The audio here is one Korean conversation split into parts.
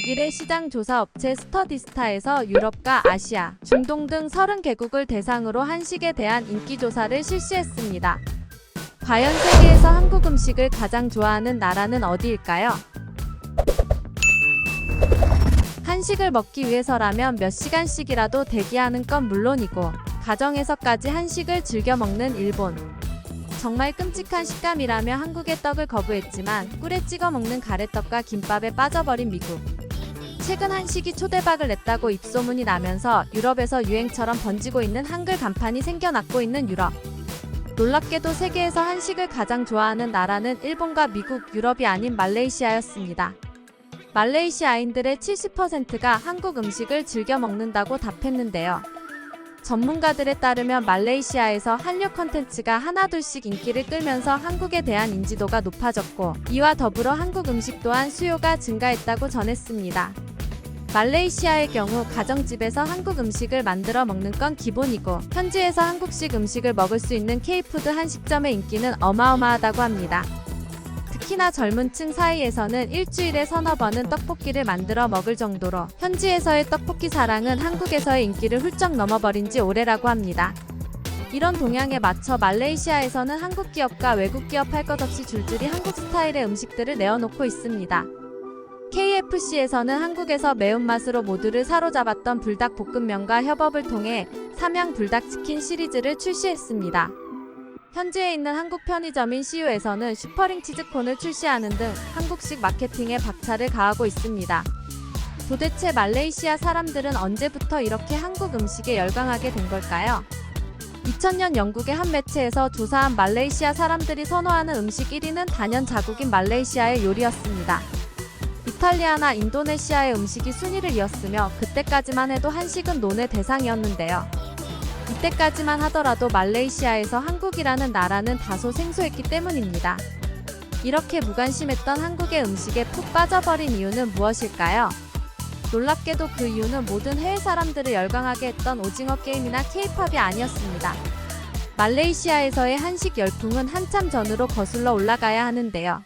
독일의 시장 조사 업체 스터디스타에서 유럽과 아시아, 중동 등 30개국을 대상으로 한식에 대한 인기 조사를 실시했습니다. 과연 세계에서 한국 음식을 가장 좋아하는 나라는 어디일까요? 한식을 먹기 위해서라면 몇 시간씩이라도 대기하는 건 물론이고 가정에서까지 한식을 즐겨 먹는 일본. 정말 끔찍한 식감이라며 한국의 떡을 거부했지만 꿀에 찍어 먹는 가래떡과 김밥에 빠져버린 미국. 최근 한식이 초대박을 냈다고 입소문이 나면서 유럽에서 유행처럼 번지고 있는 한글 간판이 생겨났고 있는 유럽. 놀랍게도 세계에서 한식을 가장 좋아하는 나라는 일본과 미국, 유럽이 아닌 말레이시아였습니다. 말레이시아인들의 70%가 한국 음식을 즐겨 먹는다고 답했는데요. 전문가들에 따르면 말레이시아에서 한류 콘텐츠가 하나둘씩 인기를 끌면서 한국에 대한 인지도가 높아졌고 이와 더불어 한국 음식 또한 수요가 증가했다고 전했습니다. 말레이시아의 경우 가정집에서 한국 음식을 만들어 먹는 건 기본이고 현지에서 한국식 음식을 먹을 수 있는 K푸드 한식점의 인기는 어마어마하다고 합니다. 특히나 젊은 층 사이에서는 일주일에 서너 번은 떡볶이를 만들어 먹을 정도로 현지에서의 떡볶이 사랑은 한국에서의 인기를 훌쩍 넘어버린 지 오래라고 합니다. 이런 동향에 맞춰 말레이시아에서는 한국 기업과 외국 기업 할 것 없이 줄줄이 한국 스타일의 음식들을 내어놓고 있습니다. KFC에서는 한국에서 매운맛으로 모두를 사로잡았던 불닭볶음면과 협업을 통해 삼양 불닭치킨 시리즈를 출시했습니다. 현지에 있는 한국 편의점인 CU에서는 슈퍼링 치즈콘을 출시하는 등 한국식 마케팅에 박차를 가하고 있습니다. 도대체 말레이시아 사람들은 언제부터 이렇게 한국 음식에 열광하게 된 걸까요? 2000년 영국의 한 매체에서 조사한 말레이시아 사람들이 선호하는 음식 1위는 단연 자국인 말레이시아의 요리였습니다. 이탈리아나 인도네시아의 음식이 순위를 이었으며 그때까지만 해도 한식은 논의 대상이었는데요. 이때까지만 하더라도 말레이시아에서 한국이라는 나라는 다소 생소했기 때문입니다. 이렇게 무관심했던 한국의 음식에 푹 빠져버린 이유는 무엇일까요? 놀랍게도 그 이유는 모든 해외 사람들을 열광하게 했던 오징어 게임이나 K-팝이 아니었습니다. 말레이시아에서의 한식 열풍은 한참 전으로 거슬러 올라가야 하는데요.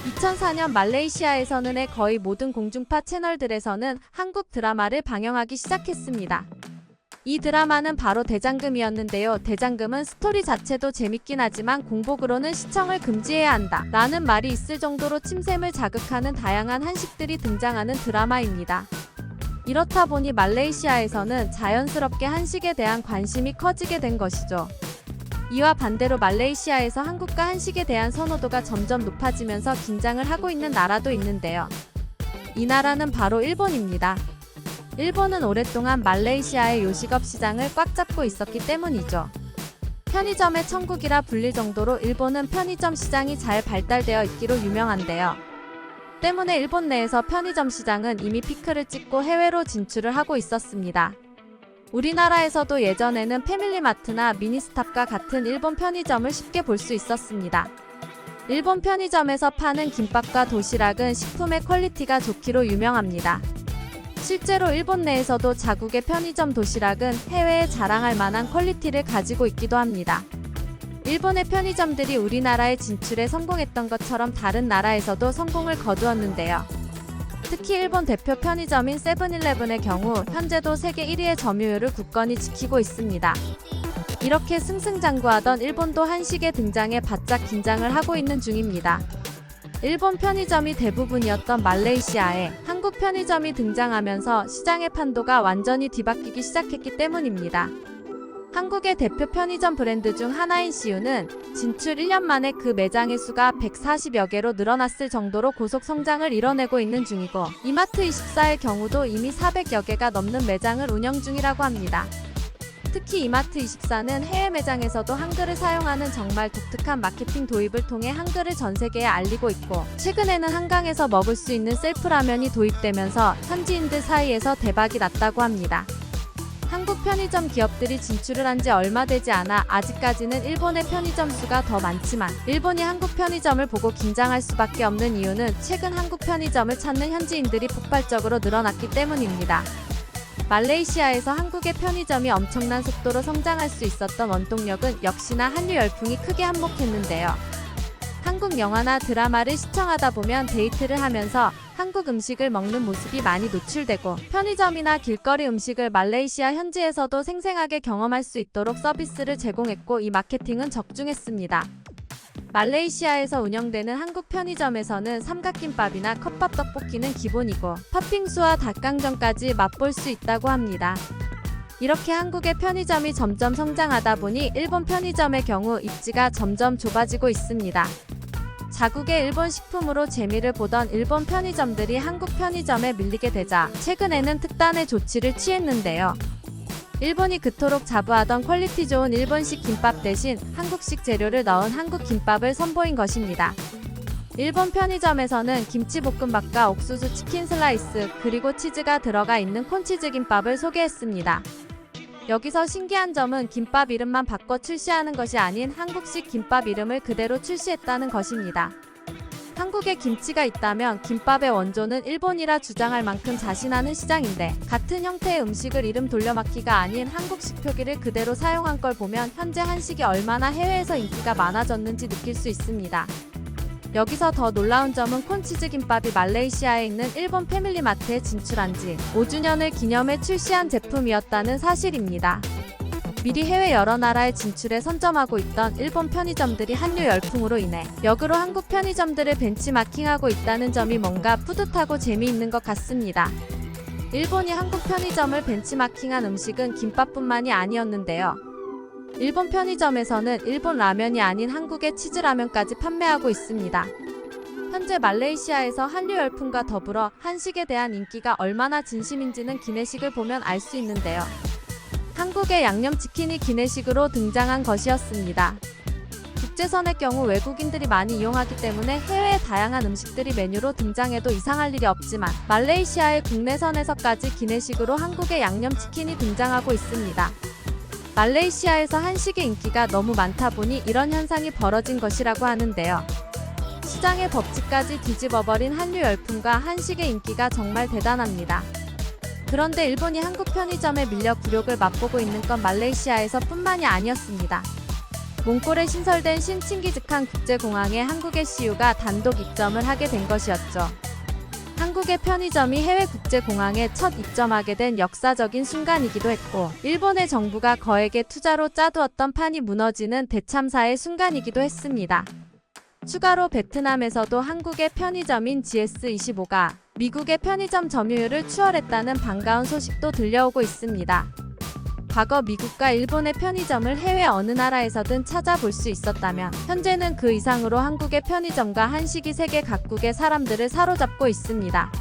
2004년 말레이시아에서는 거의 모든 공중파 채널들에서는 한국 드라마를 방영하기 시작했습니다. 이 드라마는 바로 대장금이었는데요. 대장금은 스토리 자체도 재밌긴 하지만 공복으로는 시청을 금지해야 한다 라는 말이 있을 정도로 침샘을 자극하는 다양한 한식들이 등장하는 드라마입니다. 이렇다 보니 말레이시아에서는 자연스럽게 한식에 대한 관심이 커지게 된 것이죠. 이와 반대로 말레이시아에서 한국과 한식에 대한 선호도가 점점 높아지면서 긴장을 하고 있는 나라도 있는데요. 이 나라는 바로 일본입니다. 일본은 오랫동안 말레이시아의 요식업 시장을 꽉 잡고 있었기 때문이죠. 편의점의 천국이라 불릴 정도로 일본은 편의점 시장이 잘 발달되어 있기로 유명한데요. 때문에 일본 내에서 편의점 시장은 이미 피크를 찍고 해외로 진출을 하고 있었습니다. 우리나라에서도 예전에는 패밀리마트나 미니스탑과 같은 일본 편의점을 쉽게 볼 수 있었습니다. 일본 편의점에서 파는 김밥과 도시락은 식품의 퀄리티가 좋기로 유명합니다. 실제로 일본 내에서도 자국의 편의점 도시락은 해외에 자랑할 만한 퀄리티를 가지고 있기도 합니다. 일본의 편의점들이 우리나라에 진출에 성공했던 것처럼 다른 나라에서도 성공을 거두었는데요. 특히 일본 대표 편의점인 세븐일레븐의 경우 현재도 세계 1위의 점유율을 굳건히 지키고 있습니다. 이렇게 승승장구하던 일본도 한식의 등장에 바짝 긴장을 하고 있는 중입니다. 일본 편의점이 대부분이었던 말레이시아에 한국 편의점이 등장하면서 시장의 판도가 완전히 뒤바뀌기 시작했기 때문입니다. 한국의 대표 편의점 브랜드 중 하나인 CU는 진출 1년 만에 그 매장의 수가 140여 개로 늘어났을 정도로 고속 성장을 이뤄내고 있는 중이고 이마트24의 경우도 이미 400여 개가 넘는 매장을 운영 중이라고 합니다. 특히 이마트24는 해외 매장에서도 한글을 사용하는 정말 독특한 마케팅 도입을 통해 한글을 전 세계에 알리고 있고 최근에는 한강에서 먹을 수 있는 셀프라면이 도입되면서 현지인들 사이에서 대박이 났다고 합니다. 한국 편의점 기업들이 진출을 한 지 얼마 되지 않아 아직까지는 일본의 편의점 수가 더 많지만 일본이 한국 편의점을 보고 긴장할 수밖에 없는 이유는 최근 한국 편의점을 찾는 현지인들이 폭발적으로 늘어났기 때문입니다. 말레이시아에서 한국의 편의점이 엄청난 속도로 성장할 수 있었던 원동력은 역시나 한류 열풍이 크게 한몫했는데요. 한국 영화나 드라마를 시청하다 보면 데이트를 하면서 한국 음식을 먹는 모습이 많이 노출되고 편의점이나 길거리 음식을 말레이시아 현지에서도 생생하게 경험할 수 있도록 서비스를 제공했고 이 마케팅은 적중했습니다. 말레이시아에서 운영되는 한국 편의점에서는 삼각김밥이나 컵밥 떡볶이는 기본이고 팥빙수와 닭강정까지 맛볼 수 있다고 합니다. 이렇게 한국의 편의점이 점점 성장하다 보니 일본 편의점의 경우 입지가 점점 좁아지고 있습니다. 자국의 일본 식품으로 재미를 보던 일본 편의점들이 한국 편의점에 밀리게 되자 최근에는 특단의 조치를 취했는데요. 일본이 그토록 자부하던 퀄리티 좋은 일본식 김밥 대신 한국식 재료를 넣은 한국 김밥을 선보인 것입니다. 일본 편의점에서는 김치볶음밥과 옥수수 치킨 슬라이스 그리고 치즈가 들어가 있는 콘치즈 김밥을 소개했습니다. 여기서 신기한 점은 김밥 이름만 바꿔 출시하는 것이 아닌 한국식 김밥 이름을 그대로 출시했다는 것입니다. 한국에 김치가 있다면 김밥의 원조는 일본이라 주장할 만큼 자신하는 시장인데 같은 형태의 음식을 이름 돌려막기가 아닌 한국식 표기를 그대로 사용한 걸 보면 현재 한식이 얼마나 해외에서 인기가 많아졌는지 느낄 수 있습니다. 여기서 더 놀라운 점은 콘치즈 김밥이 말레이시아에 있는 일본 패밀리마트에 진출한 지 5주년을 기념해 출시한 제품이었다는 사실입니다. 미리 해외 여러 나라에 진출해 선점하고 있던 일본 편의점들이 한류 열풍으로 인해 역으로 한국 편의점들을 벤치마킹하고 있다는 점이 뭔가 뿌듯하고 재미있는 것 같습니다. 일본이 한국 편의점을 벤치마킹한 음식은 김밥뿐만이 아니었는데요. 일본 편의점에서는 일본 라면이 아닌 한국의 치즈라면까지 판매하고 있습니다. 현재 말레이시아에서 한류 열풍과 더불어 한식에 대한 인기가 얼마나 진심인지는 기내식을 보면 알 수 있는데요. 한국의 양념치킨이 기내식으로 등장한 것이었습니다. 국제선의 경우 외국인들이 많이 이용하기 때문에 해외의 다양한 음식들이 메뉴로 등장해도 이상할 일이 없지만 말레이시아의 국내선에서까지 기내식으로 한국의 양념치킨이 등장하고 있습니다. 말레이시아에서 한식의 인기가 너무 많다 보니 이런 현상이 벌어진 것이라고 하는데요. 시장의 법칙까지 뒤집어버린 한류 열풍과 한식의 인기가 정말 대단합니다. 그런데 일본이 한국 편의점에 밀려 굴욕을 맛보고 있는 건 말레이시아에서 뿐만이 아니었습니다. 몽골에 신설된 신칭기즈칸 국제공항에 한국의 CU가 단독 입점을 하게 된 것이었죠. 한국의 편의점이 해외 국제공항에 첫 입점하게 된 역사적인 순간이기도 했고 일본의 정부가 거액의 투자로 짜두었던 판이 무너지는 대참사의 순간이기도 했습니다. 추가로 베트남에서도 한국의 편의점인 GS25가 미국의 편의점 점유율을 추월했다는 반가운 소식도 들려오고 있습니다. 과거 미국과 일본의 편의점을 해외 어느 나라에서든 찾아볼 수 있었다면 현재는 그 이상으로 한국의 편의점과 한식이 세계 각국의 사람들을 사로잡고 있습니다.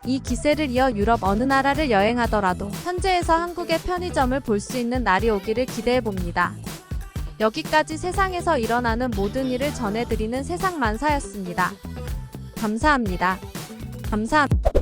이 기세를 이어 유럽 어느 나라를 여행하더라도 현재에서 한국의 편의점을 볼 수 있는 날이 오기를 기대해봅니다. 여기까지 세상에서 일어나는 모든 일을 전해드리는 세상만사였습니다. 감사합니다. 감사합니다.